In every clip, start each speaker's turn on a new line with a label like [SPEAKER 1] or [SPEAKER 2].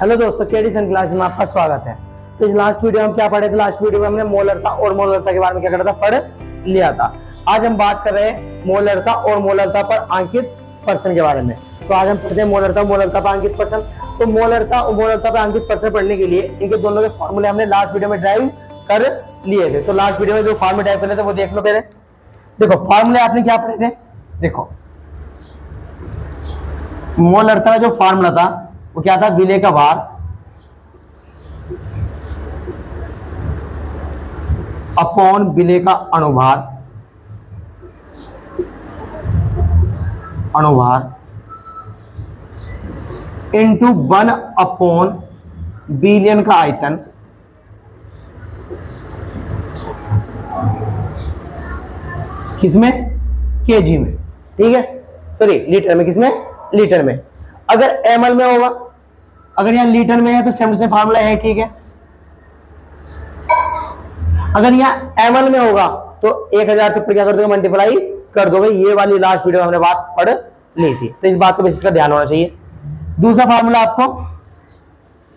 [SPEAKER 1] Hello दोस्तों, केडीसन class में आपका स्वागत है। तो इस लास्ट वीडियो में हम क्या पढ़े थे? लास्ट वीडियो में हमने मोलरता और मोलरता के बारे में क्या करा था, पढ़ लिया था। आज हम बात कर रहे हैं मोलरता और मोलरता पर अंकित प्रश्न के बारे में। तो आज हम पढ़ते हैं मोलरता पर अंकित प्रश्न। तो मोलरता और मोलरता पर अंकित प्रश्न पढ़ने के लिए इनके दोनों के फॉर्मूले हमने लास्ट वीडियो में ड्राइव कर लिए थे। तो लास्ट वीडियो में जो फॉर्मूले ड्राइव कर लेते वो देख लो पहले। देखो फॉर्मूले आपने क्या पढ़े थे, देखो मोलरता का जो फॉर्मूला था वो क्या था, विलेय का भार अपॉन विलेय का अनुभार इंटू 1 अपॉन बिलियन का आयतन किसमें, केजी में, ठीक है, सॉरी लीटर में, किसमें, लीटर में। अगर एमएल में होगा, अगर यहां लीटर में है तो सेम से फार्मूला है, ठीक है। अगर यहां एमएल में होगा तो 1000 से क्या कर दोगे, मल्टीप्लाई कर दोगे। ये वाली लास्ट वीडियो में हमने बात पढ़ ली थी, तो इस बात को बेसिस का ध्यान होना चाहिए। दूसरा फार्मूला आपको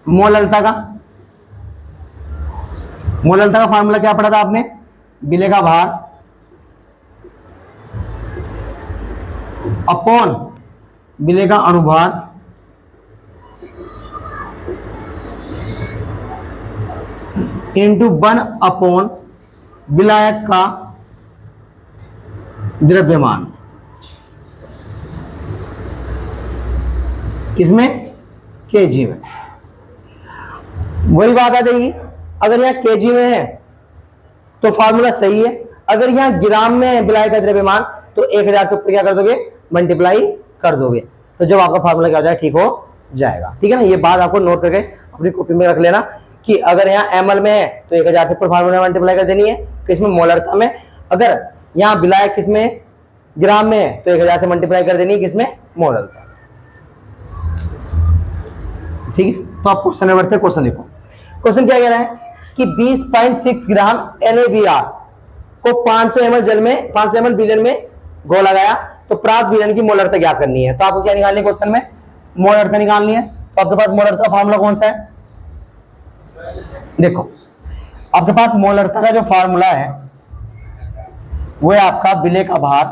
[SPEAKER 1] मोलरता का फार्मूला क्या पढ़ा था आपने, विलेय का भार अपॉन विलेय का अनुभार इंटू 1 अपॉन विलायक का द्रव्यमान किसमें, केजी में। वही बात आ जाएगी, अगर यहां केजी में है तो फार्मूला सही है। अगर यहां ग्राम में है विलायक का द्रव्यमान तो 1000 से ऊपर क्या कर दोगे, मल्टीप्लाई कर दोगे। तो जब आपका फार्मूला क्या हो जाएगा, ठीक हो जाएगा, ठीक है ना। ये बात आपको नोट करके अपनी कॉपी में रख लेना कि अगर यहाँ एमएल में है तो 1000 से ऊपर फार्मूला मल्टीप्लाई कर देनी है, किसमें, मोलरता में। अगर यहाँ विलायक किसमें, ग्राम में है तो 1000 से मल्टीप्लाई कर देनी है, किसमें, मोलरता, ठीक है। तो आप क्वेश्चन बढ़ते हैं। क्वेश्चन देखो, क्वेश्चन क्या कह रहा है कि 20.6 ग्राम NaBr को 500 ml जल में, 500 ml विलयन में घोला गया, तो प्राप्त विलयन की मोलरता क्या करनी है। तो आपको क्या निकालनी है, क्वेश्चन में मोलरता निकालनी है। तो आपके पास मोलरता फार्मूला कौन सा है, देखो आपके पास मोलरता का जो फार्मूला है वो है आपका विलेय का भार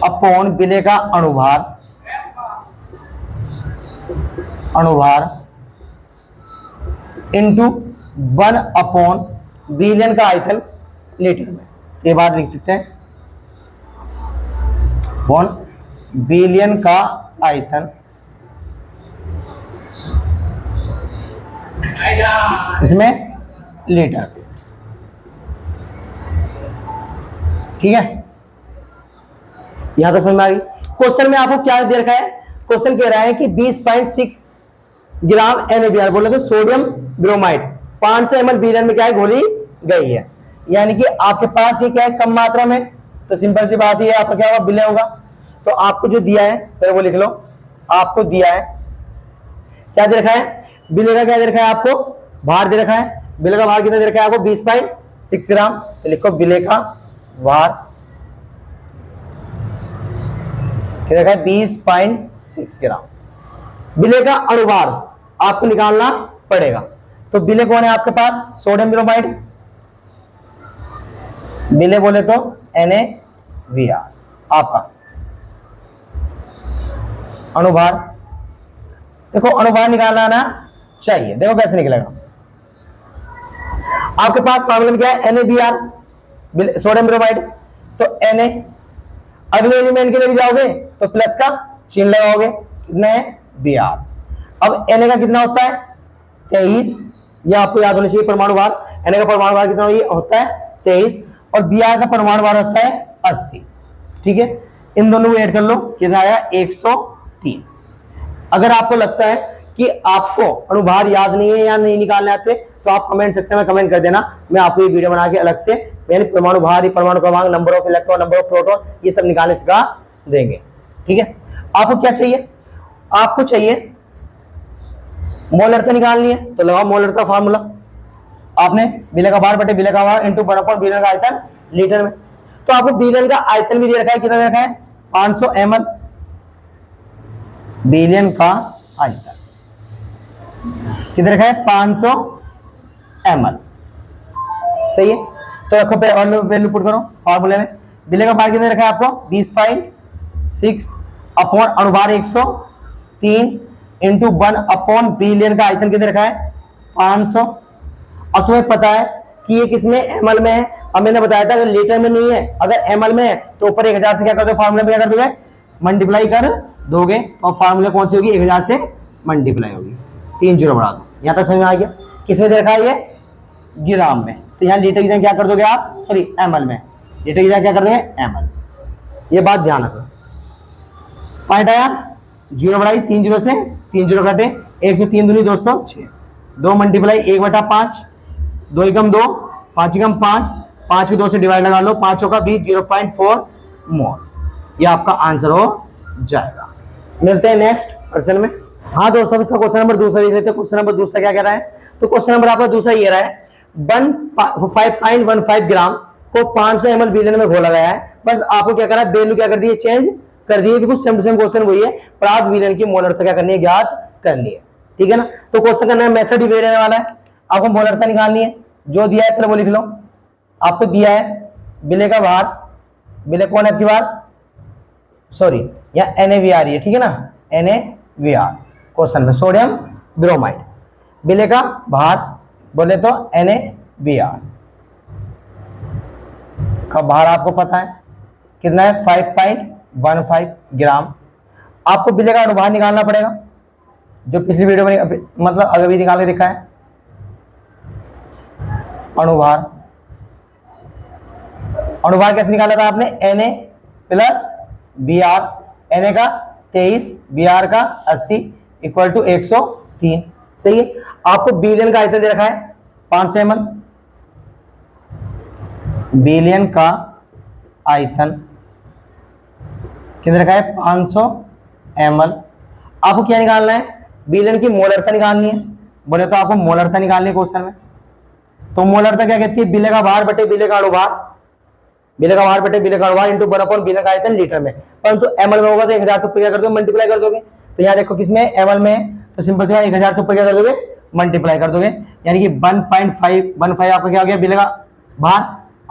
[SPEAKER 1] अपॉन विलेय का अनुभार इंटू 1 अपॉन बिलियन का आयतन लीटर में। ये बात लिख देते हैं, अपॉन बिलियन का आयतन इसमें लीटर, ठीक है। यहां तो समझ में आ गई। क्वेश्चन में आपको क्या दे रखा है, क्वेश्चन कह रहा है कि 20.6 ग्राम NaBr बोले तो सोडियम ब्रोमाइड 500 ml बिलियन में क्या है, घोली गई है। यानी कि आपके पास ये क्या है, कम मात्रा में, तो सिंपल सी बात ही है, आपका क्या होगा, विलय होगा। तो आपको जो दिया है पहले वो लिख लो। आपको दिया है, क्या दे रखा है, विलेय का क्या दे रखा है, आपको भार दे रखा है। विलेय का भार कितना दे रखा है आपको, 20.6 ग्राम। तो लिखो विलेय का भार क्या देखा है, 20.6 ग्राम। विलेय का अनुभार आपको निकालना पड़ेगा। तो विलेय कौन है आपके पास, सोडियम ब्रोमाइड, विलेय बोले तो NaBr। आपका अनुभार, देखो अनुभार निकालना ना चाहिए, देखो कैसे निकलेगा। आपके पास फार्मूला में क्या है, NaBr सोडियम ब्रोमाइड, तो Na अगले एलिमेंट के लिए जाओगे तो प्लस का चिन्ह लगाओगे, कितना है, Br। अब Na का कितना होता है, 23। यह आपको याद होना चाहिए परमाणु भार। Na का परमाणु भार कितना होता है, 23, और Br का परमाणु भार होता है 80, ठीक है। इन दोनों को ऐड कर लो, कितना आया, 103। अगर आपको लगता है कि आपको अनुभार याद नहीं है या नहीं निकालने आते तो आप कमेंट सेक्शन में कमेंट कर देना, मैं आपको ये वीडियो बना के अलग से यानी परमाणु भार, परमाणु क्रमांक, number of electron, number of proton, ये सब निकालने सिखा देंगे, ठीक है। आपको क्या चाहिए, आपको चाहिए मोलरता निकालनी है, तो लगाओ मोलरता फार्मूला। आपने विलेय का भार बटे विलेय का भार इंटू बिलियन का आयतन लीटर में। तो आपको बिलियन का आयतन भी दे रखा है, कितना दे रखा है 500 ml, बिलियन का आयतन कितने रखा है 500 ml। सही है, तो रखो वैल्यू पुट करो फॉर्मूले में। बिलियन का भार कितने रखा है आपको 20.6 अपॉन अणुभार 103 इंटू 1 अपॉन बिलियन का आयतन कितने रखा है 500। अब तुम्हें पता है कि ये किसमें एमएल में है। अब मैंने बताया था अगर लीटर में नहीं है, अगर एमएल में है तो ऊपर 1000 से क्या कर दो, फार्मूला में क्या कर दोगे मल्टीप्लाई कर दोगे, और फार्मूला कौन सी होगी 1000 से मल्टीप्लाई होगी, 3 जीरो बढ़ा दो। यहां तक समझ में आ गया। किसमें दे रखा है ये ग्राम में, तो यहाँ लीटर की जगह क्या कर दोगे आप, सॉरी एमएल में, लीटर की जगह क्या कर दोगे एमएल। ये बात ध्यान रखो। पॉइंट आया, जीरो बढ़ाई 3 जीरो से 3 जीरो कटे 103 दूनी 206, 2 मल्टीप्लाई 1/5, 2 एकम 2, 5 एकम 5, 5 को 2 से डिवाइड लगा लो, 5 का 20 0.4 मोल। ये आपका आंसर हो जाएगा। मिलते हैं नेक्स्ट क्वेश्चन में। हाँ दोस्तों, इसका क्वेश्चन नंबर दूसरा देख लेते हैं। क्वेश्चन नंबर दूसरा क्या कह रहा है, तो क्वेश्चन नंबर आपका दूसरा ये रहा है 5.15 ग्राम को 500 ml बिलियन में घोला गया है। बस आपको क्या करा है, वैल्यू क्या कर दी है, चेंज कर दी है, क्योंकि सेम टू सेम क्वेश्चन वही है, प्राप्त विलयन की मोलरता क्या करनी है, ज्ञात करनी है। ठीक है ना, तो क्वेश्चन करना है मेथड ही रहने वाला है, आपको मोलरता निकालनी है। जो दिया है पहले वो लिख लो। आपको दिया है बिले का भार, बिले कौन है आपकी बार, सॉरी या NaVr है, ठीक है ना, NaVr क्वेश्चन में सोडियम ब्रोमाइड। बिले का भार बोले तो NaVr का भार आपको पता है कितना है 5.15 ग्राम। आपको बिले का अनुभार निकालना पड़ेगा, जो पिछली वीडियो में मतलब अभी निकाल के दिखा है। अनुभार, अनुभार कैसे निकाला था आपने, Na प्लस Br, Na का 23 Br का 80 इक्वल टू 103। सही है। आपको बिलियन का आयतन दे रखा है 500 ml, बिलियन का आयतन कितना रखा है 500 ml। आपको क्या निकालना है, बिलियन की मोलरता निकालनी है। बोले तो आपको मोलरता निकालनी है क्वेश्चन में। तो मोलरता क्या कहती है, बिले का भार बटे बिले का अनुभार, बिले का भार बटे बिले का अनुभार इंटू 1 अपॉन बिले का आयतन लीटर में। परंतु एमएल में होगा तो 1000 से क्या कर दोगे, मल्टीप्लाई कर दोगे। तो यहाँ देखो किसमें एमएल में, तो सिंपल से 1000 से क्या कर दोगे, मल्टीप्लाई कर दोगे, यानी कि 1.515 आपका क्या हो गया बिले का भार।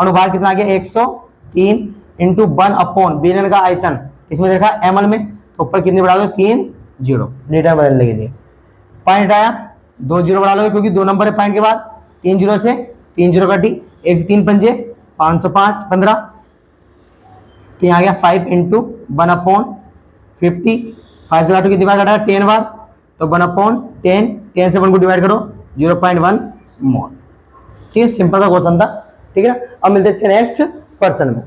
[SPEAKER 1] अनुभार कितना आ गया 103 इंटू 1 अपॉन बिलियन का आयतन, इसमें देखा एमएल में, तो ऊपर कितने बढ़ा दो 3 जीरो लीटर बदलने के लिए। पॉइंट आया 2 जीरो बढ़ा लोगे, क्योंकि 2 नंबर है पॉइंट के बाद, 3 जीरो से 3 जीरो कटी 1 से 3 पंजे 505 15, तो यहाँ गया 5 इंटू 1 अपॉन 50, 5 से 8 की डिवाइड कटा 10 बार, तो 1 अपॉन 10 से 1 को डिवाइड करो 0.1 मोल। ठीक है, सिंपल सा क्वेश्चन था। ठीक है ना, अब मिलते हैं इसके नेक्स्ट पर्सन में।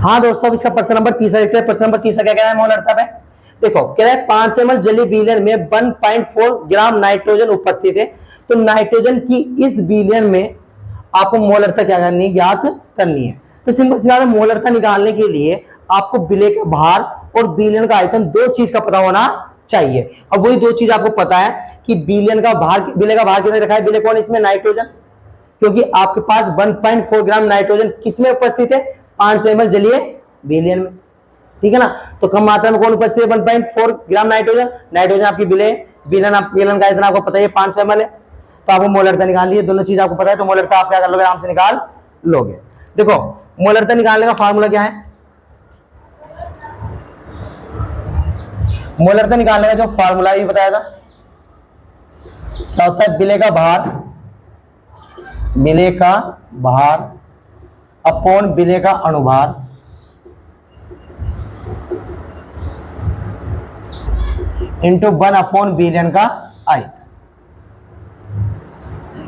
[SPEAKER 1] हाँ दोस्तों, अब इसका पर्सन नंबर तीसरा देखते हैं। पर्सन नंबर तीसरा क्या कह रहा है मोलरता पे, देखो कह रहा है 500 ml जलीय बिलियन में 1.4 ग्राम नाइट्रोजन उपस्थित है। तो नाइट्रोजन की इस बिलियन में आपको मोलरता क्या करनी है, ज्ञात करनी है। तो सिंपल सी बात है, मोलरता निकालने के लिए आपको बिले का भार और बिलियन का आयतन, दो चीज का पता होना चाहिए। अब वही दो चीज आपको पता है कि बिलियन का भार, बिले का भार कितना रखा है, बिले कौन, इसमें नाइट्रोजन, क्योंकि आपके पास 1.4 ग्राम नाइट्रोजन किसमें उपस्थित है, 500 ml जलीय बिलियन में। ठीक है ना, तो कम मात्रा में कौन उपस्थित है 1.4 ग्राम नाइट्रोजन, नाइट्रोजन आपकी बिले, बिलियन का इतना आपको पता है 500 ml है। तो आपको मोलरता निकाल लिए, दोनों चीज आपको पता है, तो मोलरता आप क्या कर लोगे, आराम से निकाल लोगे। देखो मोलरता निकालने का फार्मूला क्या है, मोलरता निकालने का जो फार्मूला ये बताया था, क्या होता है, बिले का भार, बिले का भार अपॉन बिले का अनुभार इंटू 1 अपॉन बिलियन का आयतन,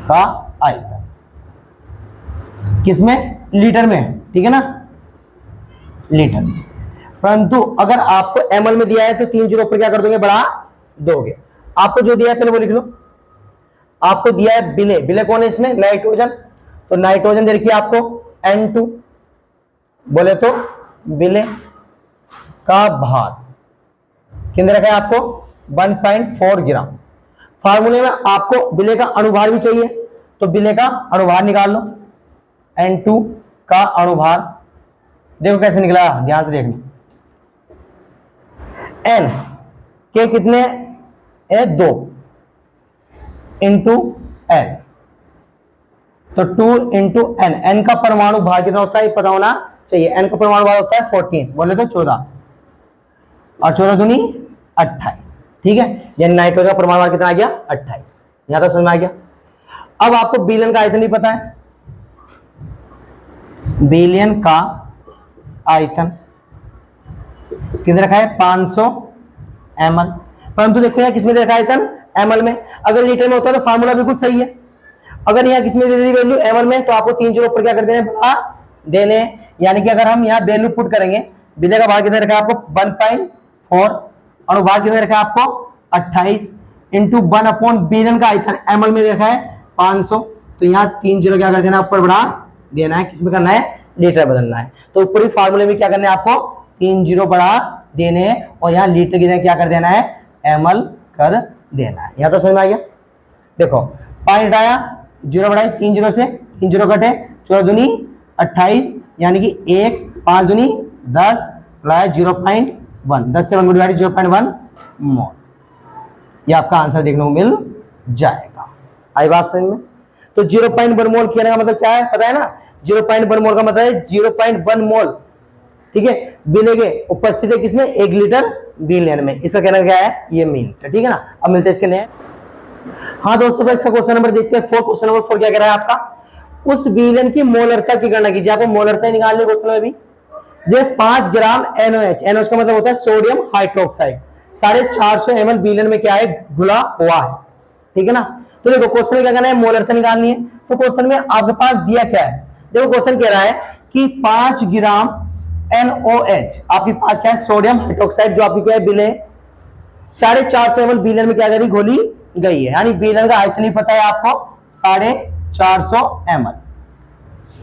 [SPEAKER 1] का आयतन किसमें, लीटर में। ठीक है ना, लीटर में। परंतु अगर आपको एमएल में दिया है तो 3 जीरो पर क्या कर दोगे, बढ़ा दोगे। आपको जो दिया है पहले वो लिख लो। आपको दिया है बिले, बिले कौन है इसमें, नाइट्रोजन, तो नाइट्रोजन दे रखी है आपको N2, बोले तो बिले का भार कितने रखा है आपको 1.4 ग्राम। फार्मूले में आपको बिले का अनुभार भी चाहिए, तो बिले का अनुभार निकाल लो, N2 का अनुभार देखो कैसे निकला, ध्यान से देखना। एन के कितने है 2 इंटू एन, तो 2 इंटू एन, एन का परमाणु भार कितना होता है ये पता होना चाहिए। एन का परमाणु भार होता है 14, बोले तो 14 और 14 दूनी 28, ठीक है। यानी नाइट्रोजन का परमाणु भार कितना आ गया 28। यहां तक समझ में आ गया। अब आपको बिलियन का आयतन नहीं पता है, बिलियन का आयतन कितने रखा है 500 ml, परंतु देखो यहाँ किसमें रखा है आयतन ml में। अगर लीटर में होता है तो फार्मूला बिल्कुल सही है। अगर यहाँ किसमें दे दी वैल्यू ml में, तो आपको 3 जीरो ऊपर क्या कर देने बढ़ा देने, यानी कि अगर हम यहाँ वैल्यू पुट करेंगे, बिलियन का भार कितने रखा है आपको 1.4 और भार कितने रखा है आपको 28 इंटू 1 अपॉन बिलियन का आयतन ml में रखा है 500, तो यहाँ 3 जीरो क्या कर देना ऊपर बढ़ा देना है, किसमें करना है लीटर बदलना है। तो ऊपरी फार्मूले में क्या करना है आपको 3 जीरो बढ़ा देने हैं और यहाँ लीटर की जगह क्या कर देना है ml कर देना है। यहाँ तो समझ में आ गया। देखो 5 हटाया, जीरो बढ़ाई, 3 जीरो से 3 जीरो कटे, 14 दूनी 28, यानी कि 1 5 दूनी 10 बढ़ाया 0.1, 10 से 1 को डिवाइड 0.1 मोल, ये आपका आंसर देखने को मिल जाएगा। आई बात समझ में। तो 0.1 मोल कहने का मतलब क्या है पता है ना, 0.1 मोल का मतलब है 0.1 मोल, ठीक है, बिले के उपस्थित है किसमें 1 लीटर बिलियन में। इसका कहना क्या है ये मीन्स है, ठीक है ना। अब मिलते हैं इसके नए। हाँ दोस्तों इसका क्वेश्चन नंबर देखते हैं 4। क्वेश्चन नंबर 4 क्या कह रहा है आपका, उस बिलियन की मोलरता की गणना कीजिए। आपको मोलरता निकालने क्वेश्चन में भी। ये 5 ग्राम NaOH, NaOH का मतलब होता है सोडियम हाइड्रोक्साइड, 450 ml बिलियन में क्या है घुला हुआ है, ठीक है ना। तो देखो क्वेश्चन में क्या करना है मोलरता निकालनी है। तो क्वेश्चन में आपके पास दिया क्या है, देखो क्वेश्चन कह रहा है कि 5 ग्राम NaOH आपके पास क्या है सोडियम हाइड्रोक्साइड, जो आपकी क्या है बिले 450 ml बिलियन में क्या करी घोली गई है, यानी बिलियन का आयतन ही पता है आपको 450 ml।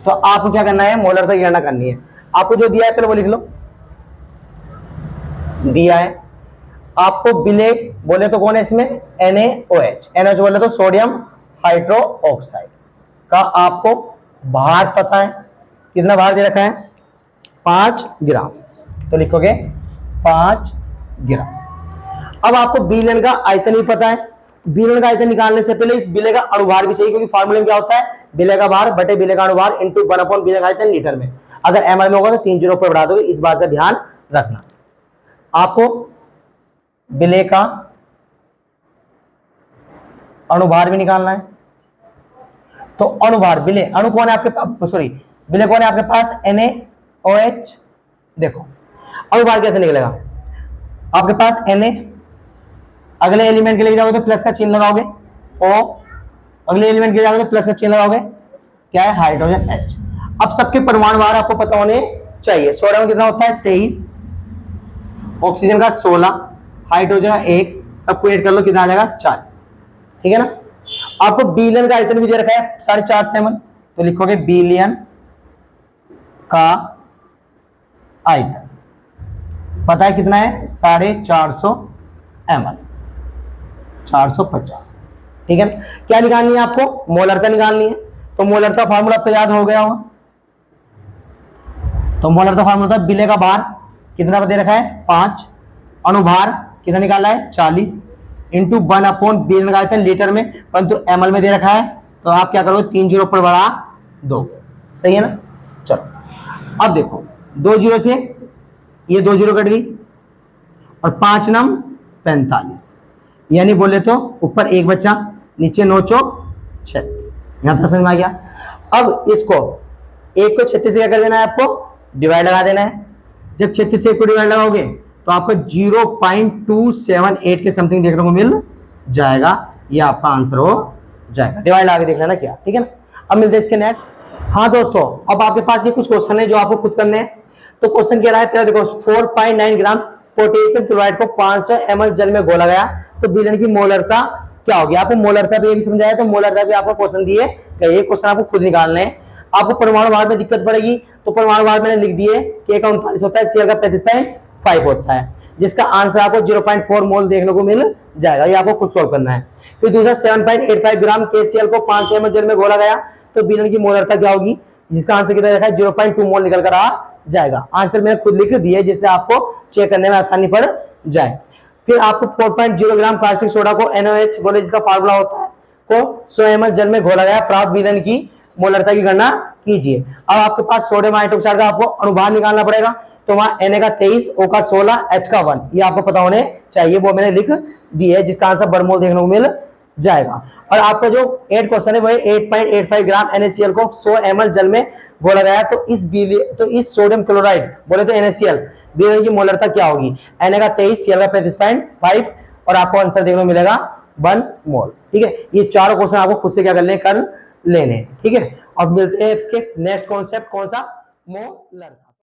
[SPEAKER 1] तो आपको क्या करना है मोलरता की गणना करनी है। आपको जो दिया है पहले वो लिख लो, दिया है आपको बिले बोले तो कौन है इसमें NaOH, NaOH बोले तो सोडियम हाइड्रोक्साइड का आपको भार पता है, कितना भार दे रखा है 5 ग्राम, तो लिखोगे 5 ग्राम। अब आपको बिलियन का आयतन ही पता है, बिलियन का आयतन निकालने से पहले इस बिले का अणुभार भी चाहिए, क्योंकि फार्मूले में क्या होता है बिले का भार बटे बिले का अणुभार इंटू 1 अपॉन बिले का आयतन लीटर में। अगर ml में होगा तो 3 जीरो पर बढ़ा दोगे, इस बात का ध्यान रखना। आपको बिले का अणुभार भी निकालना है। तो अणुभार बिले अणु कौन है आपके पास, सॉरी बिले कौन है आपके पास NaOH। देखो अणुभार कैसे निकलेगा, आपके पास Na, अगले एलिमेंट के लिए जाओगे तो प्लस का चिन्ह लगाओगे, O अगले एलिमेंट के लिए जाओगे तो प्लस का चिन्ह लगाओगे, क्या है हाइड्रोजन H। अब सबके परमाणु भार आपको पता होने चाहिए। सोडियम में कितना होता है 23, ऑक्सीजन का 16, हाइड्रोजन का 1, सबको ऐड कर लो कितना आ जाएगा 40, ठीक है ना। आपको बिलियन का आयतन भी दे रखा है 450 ml, तो लिखोगे बिलियन का आयतन पता है कितना है 450 ml, 450, ठीक है। क्या निकालनी है आपको मोलरता निकालनी है। तो मोलरता फार्मूला तो याद हो गया होगा। तो मोलरता फार्मूला था बिले का भार कितना दे रखा है 5, अणुभार कितना निकाला है 40 इंटू 1 अपॉन बिलियन का आयतन लीटर में, परंतु ml में दे रखा है, तो आप क्या करोगे 3 जीरो पर बढ़ा दोगे, सही है ना। चलो अब देखो 2 जीरो से ये 2 जीरो कट गई और 5 नम 45, यानी बोले तो ऊपर 1 बचा, नीचे 9 चौक 36। यहां तक समझ में आ गया। अब इसको 1 को 36 से क्या कर देना है आपको डिवाइड लगा देना है। जब 36 से 1 को डिवाइड लगाओगे तो आपको 0.278 के समथिंग देखने को मिल जाएगा, ये आपका आंसर हो जाएगा। डिवाइड लगा के देख लेना क्या, ठीक है ना। अब मिलते हैं इसके नेक्स्ट। हाँ दोस्तों अब आपके पास ये कुछ क्वेश्चन है जो आपको खुद करने हैं। तो क्वेश्चन कह रहा है पहले देखो 4.9 ग्राम पोटेशियम क्लोराइड को 500 ml जल में घोला गया, तो बिलियन की मोलरता क्या होगी। आपको मोलरता भी ये भी समझाया, तो मोलरता भी आपको क्वेश्चन दिए, ये क्वेश्चन आपको खुद निकालने हैं। आपको परमाणु भार में दिक्कत पड़ेगी, तो परमाणु भार मैंने लिख दिए K का 39 होता है, Cl का 35.5 होता है, जिसका आंसर आपको 0.4 मोल देखने को मिल जाएगा। ये आपको खुद सोल्व करना है। फिर दूसरा 7.85 ग्राम KCl को 500 ml जल में घोला गया, तो बिलियन की मोलरता क्या होगी, जिसका आंसर कितना देखा है 0.2 मोल निकल कर आ जाएगा। आंसर मैंने खुद लिख दिए, जिससे आपको चेक करने में आसानी पड़ जाए। फिर आपको 4.0 ग्राम कास्टिक सोडा को NaOH बोले जिसका फार्मूला होता है को 100 ml जल में घोला गया प्राप्त विलयन की मोलरता की गणना कीजिए। अब आपके पास सोडियम हाइड्रोक्साइड का आपको अनुभार निकालना पड़ेगा, तो वहां Na का 23, O का 16, H का 1, ये आपको पता होने चाहिए, वो मैंने लिख दी है, जिसका आंसर बर्मोल देखने को मिल जाएगा। और आपका जो 8 क्वेश्चन है वो 8.85 ग्राम NaCl को 100 ml जल में घोला गया, तो इस सोडियम क्लोराइड बोले तो NaCl विलयन की मोलरता क्या होगी? Na का 23, Cl का 35.5 और आपको आंसर देखने को मिलेगा 1 मोल। ठीक है, ये चारों क्वेश्चन आपको खुद से क्या कर लेने, ठीक है। अब मिलते हैं इसके नेक्स्ट कॉन्सेप्ट, कौन सा? मोलर।